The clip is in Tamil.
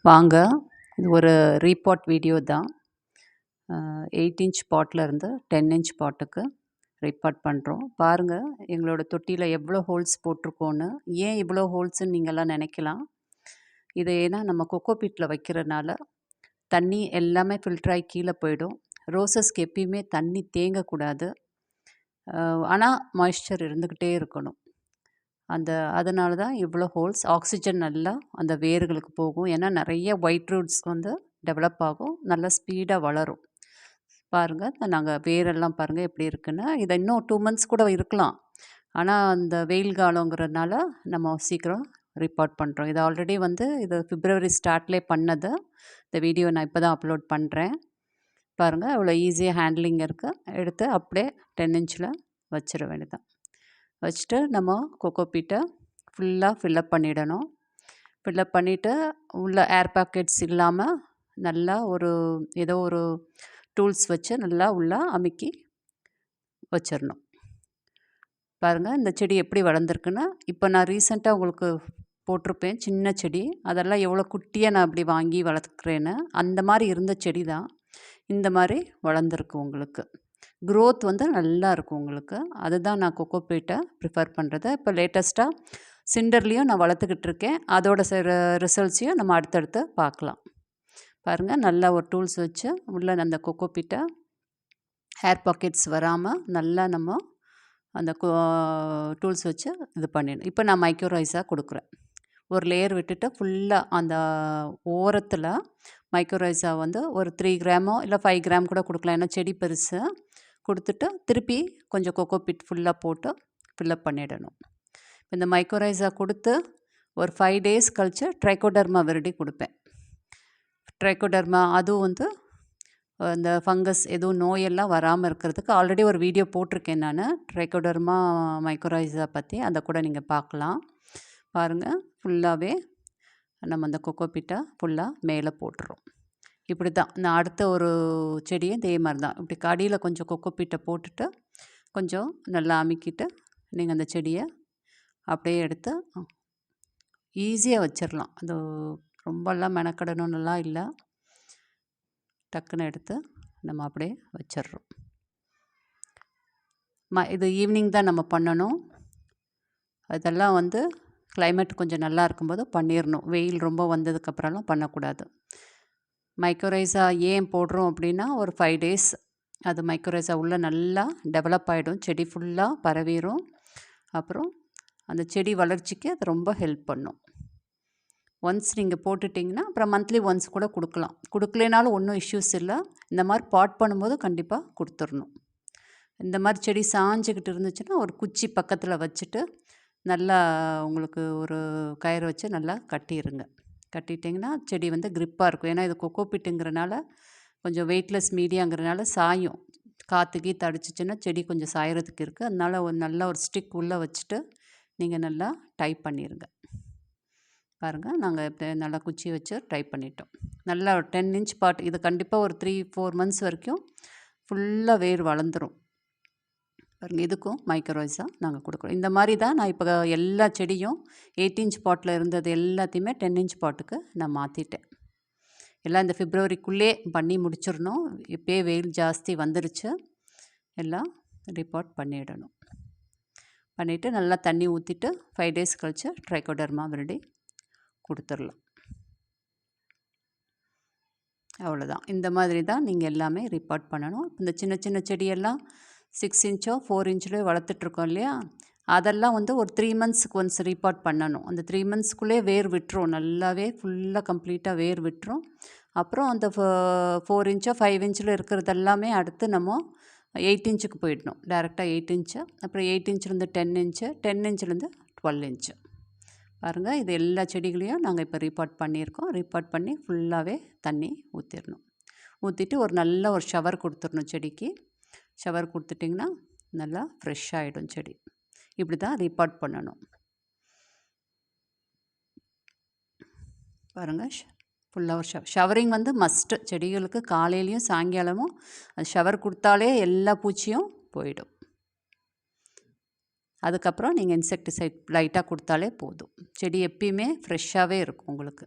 வாங்க, இது ஒரு ரீபாட் வீடியோ தான். 8 இன்ச் பாட்லேருந்து 10 இன்ச் பாட்டுக்கு ரீபாட் பண்ணுறோம். பாருங்கள் எங்களோட தொட்டியில் எவ்வளோ ஹோல்ஸ் போட்டிருக்கோன்னு. ஏன் இவ்வளோ ஹோல்ஸுன்னு நீங்கள்லாம் நினைக்கலாம். இது ஏன்னா நம்ம கொக்கோ பீட்டில் வைக்கிறனால தண்ணி எல்லாமே ஃபில்டராகி கீழே போயிடும். ரோசஸ்க்கு எப்பயுமே தண்ணி தேங்கக்கூடாது. ஆனால் மாய்ஸ்சர் இருந்துக்கிட்டே இருக்கணும். அதனால தான் இவ்வளோ ஹோல்ஸ். ஆக்சிஜன் நல்லா அந்த வேர்களுக்கு போகும். ஏன்னா நிறைய ஒயிட் ரூட்ஸ் வந்து டெவலப் ஆகும். நல்லா ஸ்பீடாக வளரும். பாருங்கள், நாங்கள் வேரெல்லாம் பாருங்கள் எப்படி இருக்குன்னு. இதை இன்னும் 2 மந்த்ஸ் கூட இருக்கலாம். ஆனால் அந்த வெயில் காலங்கிறதுனால நம்ம சீக்கிரம் ரிப்போர்ட் பண்ணுறோம். இது ஆல்ரெடி வந்து இது பிப்ரவரி ஸ்டார்ட்லேயே பண்ணது. இந்த வீடியோ நான் இப்போ தான் அப்லோட் பண்ணுறேன். பாருங்கள் அவ்வளோ ஈஸியாக ஹேண்ட்லிங் இருக்குது. எடுத்து அப்படியே 10 இன்ச்சில் வச்சிட வேண்டியதான். வச்சுட்டு நம்ம கொக்கோ பீட்டை ஃபுல்லாக ஃபில்லப் பண்ணிடணும். ஃபில்லப் பண்ணிவிட்டு உள்ள ஏர் பாக்கெட்ஸ் இல்லாமல் நல்லா ஏதோ ஒரு டூல்ஸ் வச்சு நல்லா உள்ளே அமுக்கி வச்சிடணும். பாருங்கள் இந்த செடி எப்படி வளர்ந்துருக்குன்னு. இப்போ நான் ரீசெண்டாக உங்களுக்கு போட்டிருப்பேன் சின்ன செடி. அதெல்லாம் எவ்வளோ குட்டியாக நான் அப்படி வாங்கி வளர்க்குறேன்னு. அந்த மாதிரி இருந்த செடி தான் இந்த மாதிரி வளர்ந்துருக்கு உங்களுக்கு. க்ரோத் வந்து நல்லா இருக்கும் உங்களுக்கு. அதுதான் நான் கொக்கோ பீட்டை ப்ரிஃபர் பண்ணுறது. இப்போ லேட்டஸ்ட்டாக சிண்டர்லேயும் நான் வளர்த்துக்கிட்டு இருக்கேன். அதோட ரிசல்ட்ஸையும் நம்ம அடுத்தடுத்து பார்க்கலாம். பாருங்கள் நல்லா ஒரு டூல்ஸ் வச்சு உள்ள அந்த கொக்கோ பீட்டை ஏர் பாக்கெட்ஸ் வராமல் நல்லா நம்ம அந்த டூல்ஸ் வச்சு இது பண்ணிடணும். இப்போ நான் மைக்ரோரைஸாக கொடுக்குறேன். ஒரு லேயர் விட்டுட்டு ஃபுல்லாக அந்த ஓரத்தில் மைக்ரோரைஸா வந்து ஒரு 3 கிராமோ இல்லை 5 கிராம் கூட கொடுக்கலாம். ஏன்னா செடி பெருசு. கொடுத்துட்டு திருப்பி கொஞ்சம் கொக்கோ பீட் ஃபுல்லாக போட்டு ஃபில்லப் பண்ணிடணும். இந்த மைக்ரோரைஸா கொடுத்து ஒரு 5 டேஸ் கழித்து ட்ரைகோடர்மா விரிடி கொடுப்பேன். ட்ரைகோடர்மா அதுவும் வந்து இந்த ஃபங்கஸ் எதுவும் நோயெல்லாம் வராமல் இருக்கிறதுக்கு ஆல்ரெடி ஒரு வீடியோ போட்டிருக்கேன் நான். ட்ரைகோடர்மா மைக்ரோரைஸா பற்றி அதை கூட நீங்கள் பார்க்கலாம். பாருங்கள் ஃபுல்லாகவே நம்ம அந்த கொக்கோ பீட்டை ஃபுல்லாக மேலே போட்டுறோம். இப்படி தான் நான் அடுத்த ஒரு செடியை இதே மாதிரி தான் இப்படி கடியில் கொஞ்சம் கொக்கோ பீட்டை போட்டுட்டு கொஞ்சம் நல்லா அமுக்கிட்டு நீங்கள் அந்த செடியை அப்படியே எடுத்து ஈஸியாக வச்சிடலாம். அது ரொம்பலாம் மெனக்கடணும்னுலாம் இல்லை. டக்குன்னு எடுத்து நம்ம அப்படியே வச்சிடுறோம். இது ஈவினிங் தான் நம்ம பண்ணணும். அதெல்லாம் வந்து கிளைமேட் கொஞ்சம் நல்லா இருக்கும்போது பண்ணிடணும். வெயில் ரொம்ப வந்ததுக்கப்புறம்லாம் பண்ணக்கூடாது. மைக்ரோரைஸா ஏன் போடுறோம் அப்படின்னா ஒரு 5 டேஸ் அது மைக்ரோரைஸா உள்ளே நல்லா டெவலப் ஆகிடும். செடி ஃபுல்லாக பரவிடும். அப்புறம் அந்த செடி வளர்ச்சிக்கு அது ரொம்ப ஹெல்ப் பண்ணும். ஒன்ஸ் நீங்கள் போட்டுட்டிங்கன்னா அப்புறம் மந்த்லி ஒன்ஸ் கூட கொடுக்கலாம். கொடுக்கலனாலும் ஒன்றும் இஷ்யூஸ் இல்லை. இந்த மாதிரி பாட் பண்ணும்போது கண்டிப்பாக கொடுத்துடணும். இந்த மாதிரி செடி சாஞ்சிக்கிட்டு இருந்துச்சுன்னா ஒரு குச்சி பக்கத்தில் வச்சுட்டு நல்லா உங்களுக்கு ஒரு கயிறு வச்சு நல்லா கட்டிடுங்க. கட்டிட்டிங்கன்னா செடி வந்து க்ரிப்பாக இருக்கும். ஏன்னா இது கொக்கோ பீட்டுங்கிறனால கொஞ்சம் வெயிட்லெஸ் மீடியாங்கிறனால சாயும். காற்று அடிச்சிச்சின்னா செடி கொஞ்சம் சாயறதுக்கு இருக்குது. அதனால் நல்ல ஒரு ஸ்டிக் உள்ளே வச்சுட்டு நீங்கள் நல்லா டைப் பண்ணிடுங்க. பாருங்கள் நாங்கள் இப்போ நல்லா குச்சி வச்சு டைப் பண்ணிட்டோம். நல்லா ஒரு 10 இன்ச் பாட். இது கண்டிப்பாக ஒரு 3-4 மந்த்ஸ் வரைக்கும் ஃபுல்லாக வேர் வளர்ந்துடும். பாருங்கள் இதுக்கும் மைக்ரோரைஸா நாங்கள் கொடுக்குறோம். இந்த மாதிரி தான் நான் இப்போ எல்லா செடியும் 8 இன்ச் பாட்டில் இருந்தது எல்லாத்தையுமே 10 இன்ச் பாட்டுக்கு நான் மாற்றிட்டேன். எல்லாம் இந்த பிப்ரவரிக்குள்ளே பண்ணி முடிச்சிடணும். இப்போயே வெயில் ஜாஸ்தி வந்துருச்சு. எல்லாம் ரிப்போர்ட் பண்ணிடணும். பண்ணிவிட்டு நல்லா தண்ணி ஊற்றிட்டு 5 டேஸ் கழித்து ட்ரைகோடர்மா விரிடி கொடுத்துடலாம். அவ்வளோதான். இந்த மாதிரி தான் நீங்கள் எல்லாமே ரிப்போர்ட் பண்ணணும். இந்த சின்ன சின்ன செடியெல்லாம் 6 இன்ச்சோ 4 இன்ச்சில் வளர்த்துட்ருக்கோம் இல்லையா, அதெல்லாம் வந்து ஒரு 3 மந்த்ஸுக்கு ஒன்ஸ் ரீபாட் பண்ணணும். அந்த 3 மந்த்ஸ்க்குள்ளே வேர் விட்டுரும். நல்லாவே ஃபுல்லாக கம்ப்ளீட்டாக வேர் விட்டுரும். அப்புறம் அந்த 4 இன்ச்சோ 5 இன்ச்சில் இருக்கிறது எல்லாமே அடுத்து நம்ம 8 இன்ச்சுக்கு போயிடணும். டேரெக்டாக 8 இன்ச்சு. அப்புறம் 8 இன்ச்சிலேருந்து 10 இன்ச்சு, 10 இன்ச்சிலேருந்து 12 இன்ச்சு. பாருங்கள் இது எல்லா செடிகளையும் நாங்கள் இப்போ ரீபாட் பண்ணியிருக்கோம். ரீபாட் பண்ணி ஃபுல்லாகவே தண்ணி ஊற்றிடணும். ஊற்றிட்டு ஒரு நல்ல ஒரு ஷவர் கொடுத்துடணும் செடிக்கு. ஷவர் கொடுத்துட்டிங்கன்னா நல்லா ஃப்ரெஷ் ஆகிடும் செடி. இப்படி தான் ரீபாட் பண்ணணும். பாருங்கள் ஃபுல்லாக ஒரு ஷவரிங் வந்து மஸ்ட்டு. செடிகளுக்கு காலையிலையும் சாயங்காலமும் அது ஷவர் கொடுத்தாலே எல்லா பூச்சியும் போயிடும். அதுக்கப்புறம் நீங்கள் இன்செக்டிசைட் லைட்டாக கொடுத்தாலே போதும். செடி எப்பயுமே ஃப்ரெஷ்ஷாகவே இருக்கும் உங்களுக்கு.